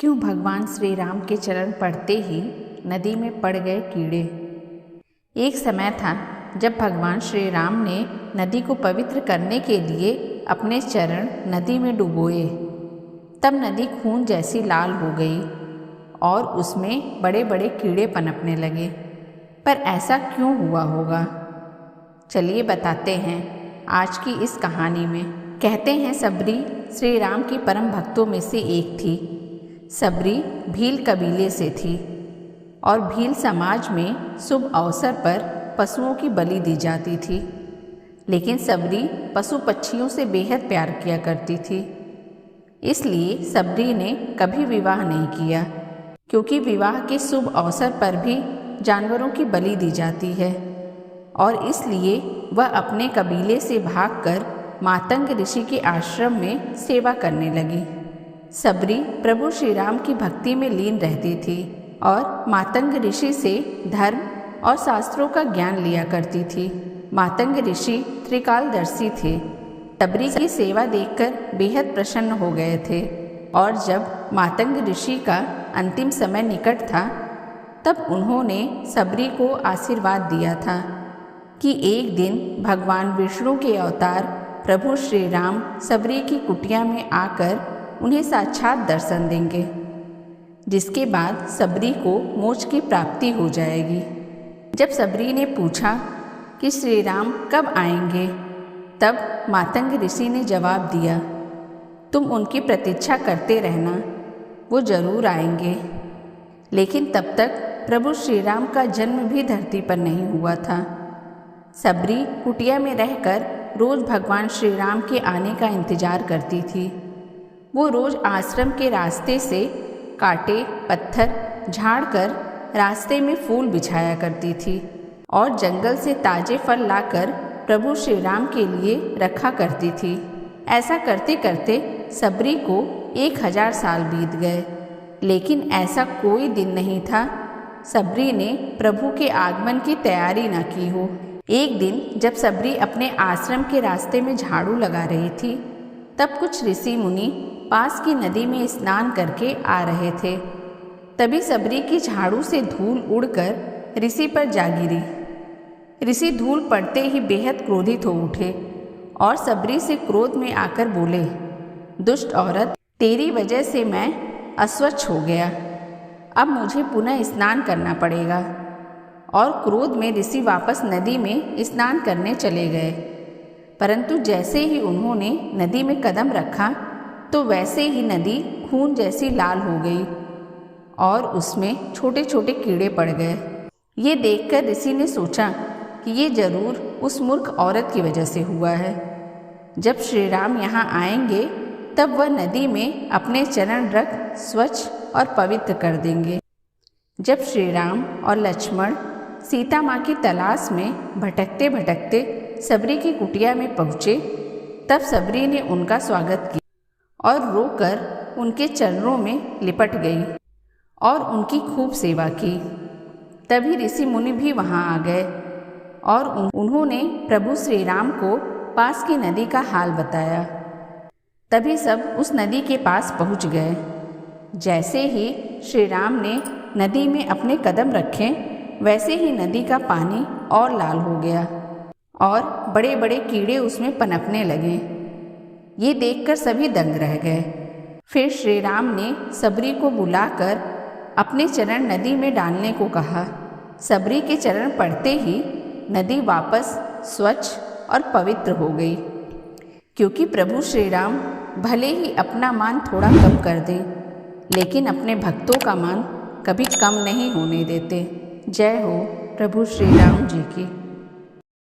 क्यों भगवान श्री राम के चरण पड़ते ही नदी में पड़ गए कीड़े। एक समय था जब भगवान श्री राम ने नदी को पवित्र करने के लिए अपने चरण नदी में डुबोए। तब नदी खून जैसी लाल हो गई और उसमें बड़े बड़े कीड़े पनपने लगे। पर ऐसा क्यों हुआ होगा, चलिए बताते हैं आज की इस कहानी में। कहते हैं सबरी श्री राम की परम भक्तों में से एक थी। सबरी भील कबीले से थी और भील समाज में शुभ अवसर पर पशुओं की बलि दी जाती थी। लेकिन सबरी पशु पक्षियों से बेहद प्यार किया करती थी। इसलिए सबरी ने कभी विवाह नहीं किया, क्योंकि विवाह के शुभ अवसर पर भी जानवरों की बलि दी जाती है। और इसलिए वह अपने कबीले से भागकर मातंग ऋषि के आश्रम में सेवा करने लगी। सबरी प्रभु श्री राम की भक्ति में लीन रहती थी और मातंग ऋषि से धर्म और शास्त्रों का ज्ञान लिया करती थी। मातंग ऋषि त्रिकालदर्शी थे। सबरी की सेवा देखकर बेहद प्रसन्न हो गए थे और जब मातंग ऋषि का अंतिम समय निकट था तब उन्होंने सबरी को आशीर्वाद दिया था कि एक दिन भगवान विष्णु के अवतार प्रभु श्री राम सबरी की कुटिया में आकर उन्हें साक्षात दर्शन देंगे, जिसके बाद सबरी को मोक्ष की प्राप्ति हो जाएगी। जब सबरी ने पूछा कि श्री राम कब आएंगे, तब मातंग ऋषि ने जवाब दिया, तुम उनकी प्रतीक्षा करते रहना, वो जरूर आएंगे। लेकिन तब तक प्रभु श्री राम का जन्म भी धरती पर नहीं हुआ था। सबरी कुटिया में रहकर रोज भगवान श्री राम के आने का इंतजार करती थी। वो रोज आश्रम के रास्ते से कांटे पत्थर झाड़कर रास्ते में फूल बिछाया करती थी और जंगल से ताजे फल लाकर प्रभु श्री राम के लिए रखा करती थी। ऐसा करते करते सबरी को 1000 साल बीत गए, लेकिन ऐसा कोई दिन नहीं था सबरी ने प्रभु के आगमन की तैयारी न की हो। एक दिन जब सबरी अपने आश्रम के रास्ते में झाड़ू लगा रही थी, तब कुछ ऋषि मुनि पास की नदी में स्नान करके आ रहे थे। तभी सबरी की झाड़ू से धूल उड़कर ऋषि पर जा गिरी। ऋषि धूल पड़ते ही बेहद क्रोधित हो उठे और सबरी से क्रोध में आकर बोले, दुष्ट औरत, तेरी वजह से मैं अस्वच्छ हो गया, अब मुझे पुनः स्नान करना पड़ेगा। और क्रोध में ऋषि वापस नदी में स्नान करने चले गए। परंतु जैसे ही उन्होंने नदी में कदम रखा तो वैसे ही नदी खून जैसी लाल हो गई और उसमें छोटे छोटे कीड़े पड़ गए। ये देखकर ऋषि ने सोचा कि ये जरूर उस मूर्ख औरत की वजह से हुआ है। जब श्री राम यहाँ आएंगे तब वह नदी में अपने चरण रख स्वच्छ और पवित्र कर देंगे। जब श्री राम और लक्ष्मण सीता माँ की तलाश में भटकते भटकते सबरी की कुटिया में पहुँचे, तब सबरी ने उनका स्वागत किया और रोकर उनके चरणों में लिपट गई और उनकी खूब सेवा की। तभी ऋषि मुनि भी वहाँ आ गए और उन्होंने प्रभु श्री राम को पास की नदी का हाल बताया। तभी सब उस नदी के पास पहुँच गए। जैसे ही श्री राम ने नदी में अपने कदम रखे, वैसे ही नदी का पानी और लाल हो गया और बड़े बड़े कीड़े उसमें पनपने लगे। ये देखकर सभी दंग रह गए। फिर श्री राम ने सबरी को बुलाकर अपने चरण नदी में डालने को कहा। सबरी के चरण पड़ते ही नदी वापस स्वच्छ और पवित्र हो गई, क्योंकि प्रभु श्री राम भले ही अपना मान थोड़ा कम कर दें, लेकिन अपने भक्तों का मान कभी कम नहीं होने देते। जय हो प्रभु श्री राम जी की।